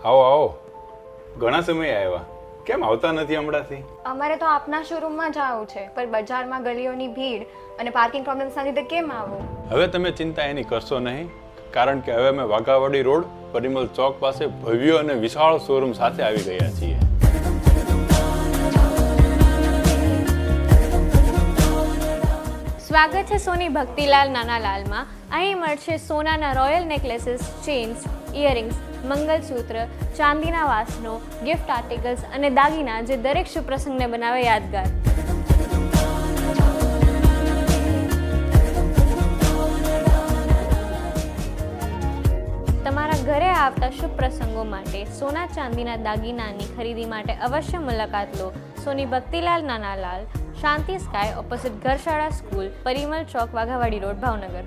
આવો આવો, ઘણા સમય આવ્યા, કેમ આવતા નથી હમણાંથી? અમારે તો આપના શોરૂમમાં જ આવું છે, પણ બજારમાં ગલીઓની ભીડ અને પાર્કિંગ પ્રોબ્લેમ્સના લીધે કેમ આવું? હવે તમે ચિંતા એની કરશો નહીં, કારણ કે હવે અમે વાઘાવાડી રોડ પરિમલ ચોક પાસે ભવ્ય અને વિશાળ શોરૂમ સાથે આવી ગયા છીએ. સ્વાગત છે સોની ભક્તિલાલ નાનાલાલમાં. અહીં મળશે સોનાના royal necklaces, chains, earrings, mangalsutra, ચાંદીના વાસણો, ગિફ્ટ આર્ટિકલ્સ અને દાગીના જે દરેક શુભ પ્રસંગને બનાવે યાદગાર. તમારા ઘરે આવતા શુભ પ્રસંગો માટે સોના ચાંદીના દાગીનાની ખરીદી માટે અવશ્ય મુલાકાત લો. સોની ભક્તિલાલ નાનાલાલ, શાંતિ sky opposite Gharshala school, Parimal ચોક, વાઘાવાડી રોડ, ભાવનગર.